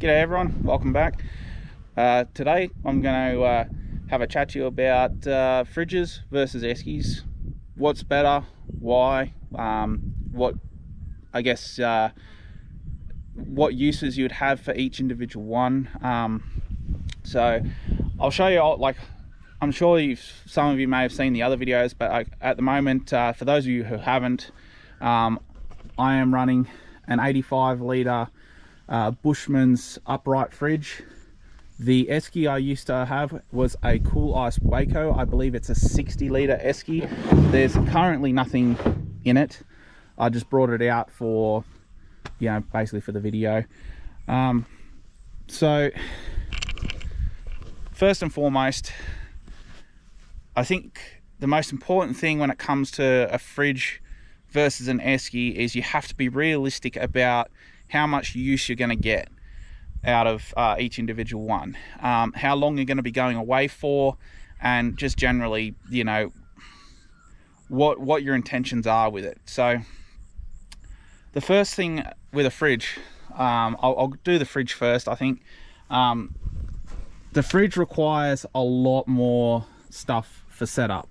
G'day everyone, welcome back. Today I'm going to have a chat to you about fridges versus Eskies. What's better, why, what I guess what uses you'd have for each individual one. So I'll show you, like, I'm sure some of you may have seen the other videos, but at the moment, for those of you who haven't, I am running an 85 litre Bushman's upright fridge. The Esky I used to have was a Cool Ice Waco. I believe it's a 60 litre Esky. There's currently nothing in it. I just brought it out for, you know, basically for the video. So first and foremost, I think the most important thing when it comes to a fridge versus an Esky is you have to be realistic about how much use you're going to get out of each individual one, how long you're going to be going away for, and just generally, you know, what your intentions are with it. So the first thing with a fridge, I'll do the fridge first. I think the fridge requires a lot more stuff for setup.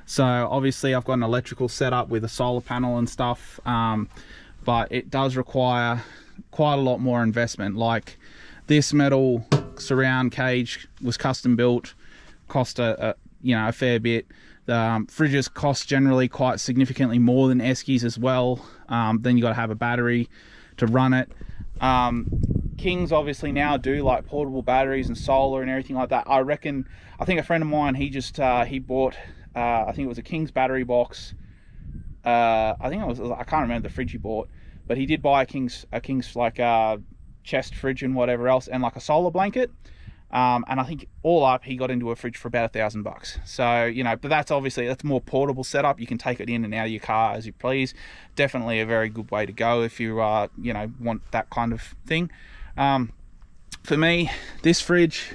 So obviously I've got an electrical setup with a solar panel and stuff, but it does require quite a lot more investment. Like this metal surround cage was custom built, cost a fair bit. The fridges cost generally quite significantly more than Eskies as well. Then you got to have a battery to run it. Kings obviously now do like portable batteries and solar and everything like that. I think a friend of mine, he bought I think it was a King's battery box. I can't remember the fridge he bought, but he did buy a King's like chest fridge and whatever else, and like a solar blanket. And I think all up he got into a fridge for about $1,000. So, you know, but that's more portable setup. You can take it in and out of your car as you please. Definitely a very good way to go if you you know, want that kind of thing. For me, this fridge,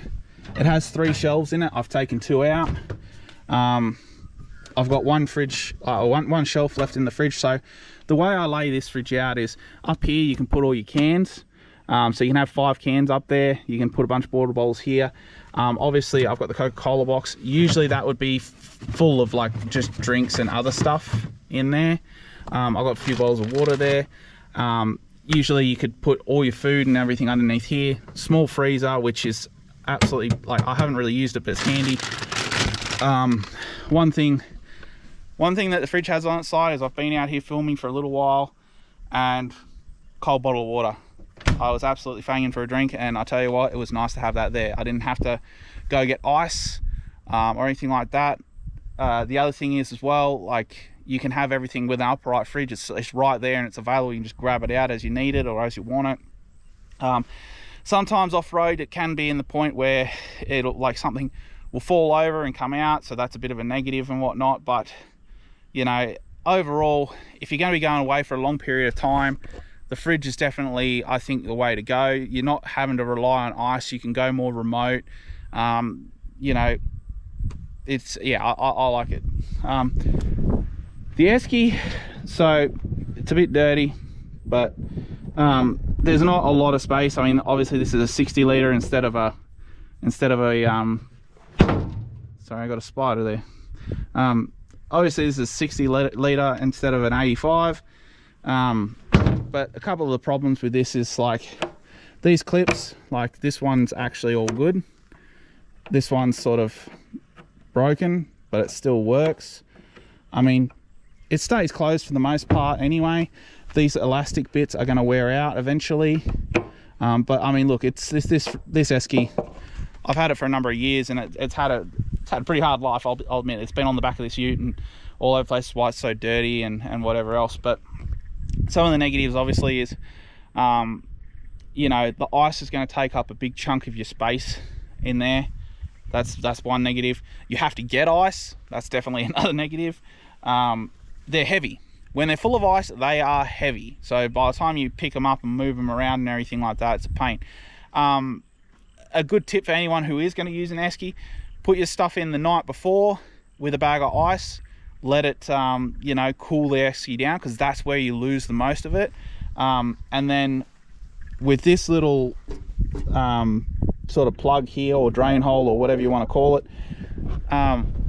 it has 3 shelves in it. I've taken 2 out. I've got one shelf left in the fridge. So the way I lay this fridge out is up here you can put all your cans. So you can have 5 cans up there. You can put a bunch of water bottles here. Obviously I've got the Coca-Cola box. Usually that would be full of like just drinks and other stuff in there. I've got a few bottles of water there. Usually you could put all your food and everything underneath here. Small freezer, which is absolutely, like, I haven't really used it, but it's handy. One thing that the fridge has on its side is I've been out here filming for a little while, and cold bottle of water. I was absolutely fanging for a drink, and I tell you what, it was nice to have that there. I didn't have to go get ice or anything like that. The other thing is as well, like, you can have everything with an upright fridge. It's right there and it's available. You can just grab it out as you need it or as you want it. Sometimes off-road it can be in the point where it'll, like, something will fall over and come out, so that's a bit of a negative and whatnot. But, you know, overall, if you're going to be going away for a long period of time, the fridge is definitely, I think, the way to go. You're not having to rely on ice. You can go more remote. You know, it's, yeah, I like it. The Esky, so it's a bit dirty, but there's not a lot of space. I mean, obviously this is a 60 litre instead of a sorry, I got a spider there. Obviously this is 60 litre instead of an 85. But a couple of the problems with this is, like, these clips, like this one's actually all good. This one's sort of broken, but it still works. I mean, it stays closed for the most part anyway. These elastic bits are going to wear out eventually. But I mean, look, it's this Esky. I've had it for a number of years, and it's had a pretty hard life. I'll admit, it's been on the back of this ute and all over the place. Why it's so dirty and whatever else. But some of the negatives obviously is, you know, the ice is going to take up a big chunk of your space in there. That's one negative. You have to get ice. That's definitely another negative. They're heavy. When they're full of ice, they are heavy. So by the time you pick them up and move them around and everything like that, it's a pain. A good tip for anyone who is going to use an Esky: put your stuff in the night before with a bag of ice. Let it, you know, cool the Esky down, because that's where you lose the most of it. And then with this little sort of plug here, or drain hole, or whatever you want to call it.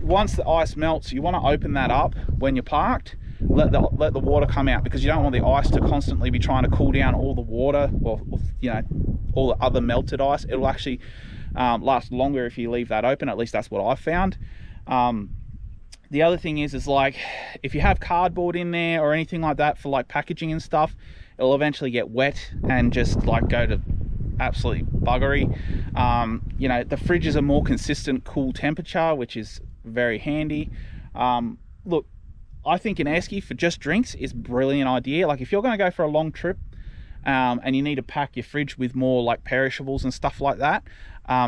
Once the ice melts, you want to open that up when you're parked. Let the water come out, because you don't want the ice to constantly be trying to cool down all the water, or you know, all the other melted ice. It'll actually last longer if you leave that open. At least that's what I've found. The other thing is like, if you have cardboard in there or anything like that for like packaging and stuff, it'll eventually get wet and just like go to absolutely buggery. You know, the fridge is a more consistent cool temperature, which is very handy. Look, I think an esky for just drinks is a brilliant idea. Like if you're going to go for a long trip and you need to pack your fridge with more like perishables and stuff like that,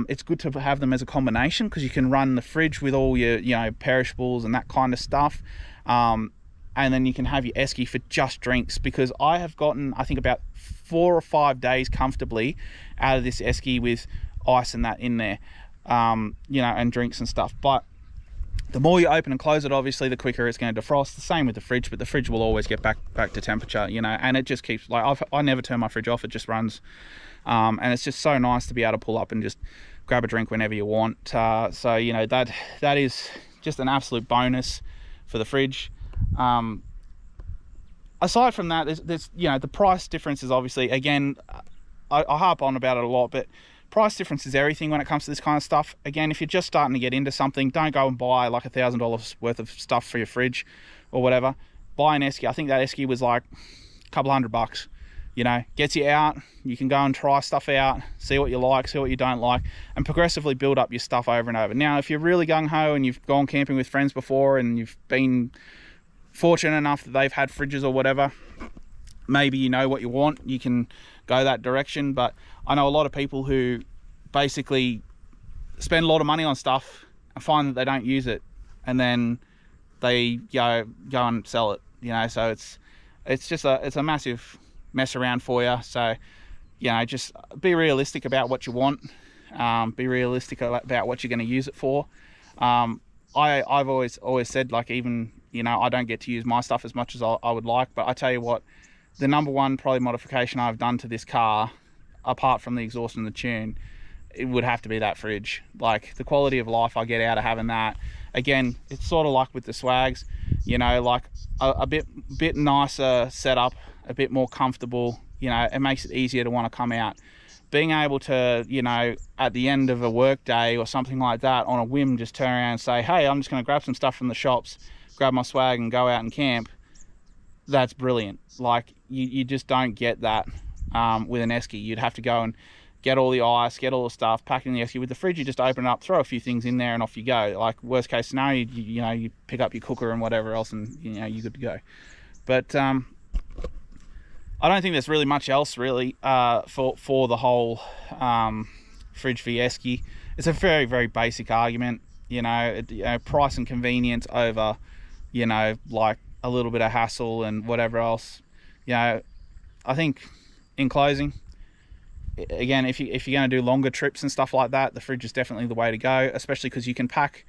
it's good to have them as a combination, because you can run the fridge with all your, you know, perishables and that kind of stuff, and then you can have your esky for just drinks. Because I have gotten, I think, about 4 or 5 days comfortably out of this esky with ice and that in there, you know, and drinks and stuff. But the more you open and close it, obviously the quicker it's going to defrost. The same with the fridge, but the fridge will always get back to temperature, you know, and it just keeps, like, I never turn my fridge off, it just runs. And it's just so nice to be able to pull up and just grab a drink whenever you want. So, you know, that is just an absolute bonus for the fridge. Aside from that, there's you know, the price difference is obviously, again, I harp on about it a lot, but price difference is everything when it comes to this kind of stuff. Again, if you're just starting to get into something, don't go and buy like $1,000 worth of stuff for your fridge or whatever. Buy an esky. I think that esky was like a couple $100. You know, gets you out, you can go and try stuff out, see what you like, see what you don't like, and progressively build up your stuff over and over. Now, if you're really gung-ho and you've gone camping with friends before and you've been fortunate enough that they've had fridges or whatever, maybe you know what you want, you can go that direction. But I know a lot of people who basically spend a lot of money on stuff and find that they don't use it, and then they go and sell it, you know. So it's just a massive mess around for you. So, you know, just be realistic about what you want, be realistic about what you're going to use it for. I've always said, like, even, you know, I don't get to use my stuff as much as I would like, but I tell you what, the number one probably modification I've done to this car, apart from the exhaust and the tune, it would have to be that fridge. Like, the quality of life I get out of having that, again, it's sort of like with the Swags, you know, like a bit nicer setup, a bit more comfortable, you know, it makes it easier to want to come out. Being able to, you know, at the end of a work day or something like that, on a whim, just turn around and say, hey, I'm just going to grab some stuff from the shops, grab my swag and go out and camp, that's brilliant. Like, you just don't get that with an esky. You'd have to go and get all the ice, get all the stuff, pack it in the esky. With the fridge, you just open it up, throw a few things in there, and off you go. Like, worst case scenario, you know, you pick up your cooker and whatever else, and, you know, you're good to go. But I don't think there's really much else really for the whole fridge v esky. It's a very, very basic argument, you know, price and convenience over, you know, like a little bit of hassle and whatever else. You know, I think in closing, again, if you're going to do longer trips and stuff like that, the fridge is definitely the way to go, especially because you can pack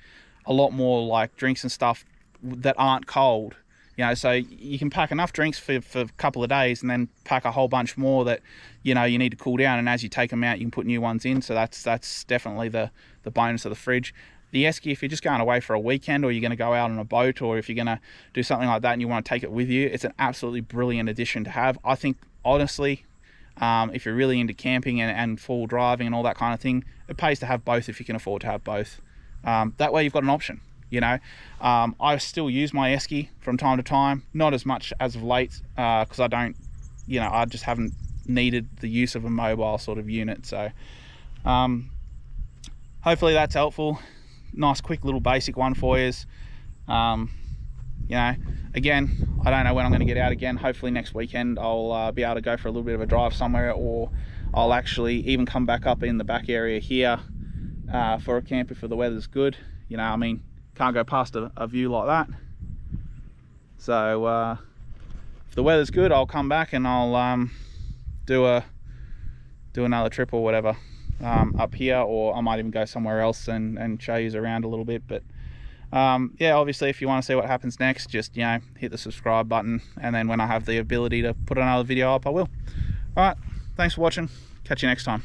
a lot more like drinks and stuff that aren't cold. You know, so you can pack enough drinks for a couple of days, and then pack a whole bunch more that, you know, you need to cool down, and as you take them out, you can put new ones in. So that's definitely the bonus of the fridge. The esky, if you're just going away for a weekend, or you're going to go out on a boat, or if you're going to do something like that and you want to take it with you, it's an absolutely brilliant addition to have. I think, honestly, if you're really into camping and full driving and all that kind of thing, it pays to have both if you can afford to have both. That way you've got an option. You know, I still use my esky from time to time, not as much as of late, because I don't, you know, I just haven't needed the use of a mobile sort of unit. So hopefully that's helpful. Nice quick little basic one for you. You know, again, I don't know when I'm going to get out again. Hopefully next weekend I'll be able to go for a little bit of a drive somewhere, or I'll actually even come back up in the back area here for a camp if the weather's good. You know, I mean, can't go past a view like that. So if the weather's good, I'll come back and I'll do another trip or whatever up here, or I might even go somewhere else and show you around a little bit. But yeah, obviously if you want to see what happens next, just, you know, hit the subscribe button, and then when I have the ability to put another video up, I will. All right, thanks for watching, catch you next time.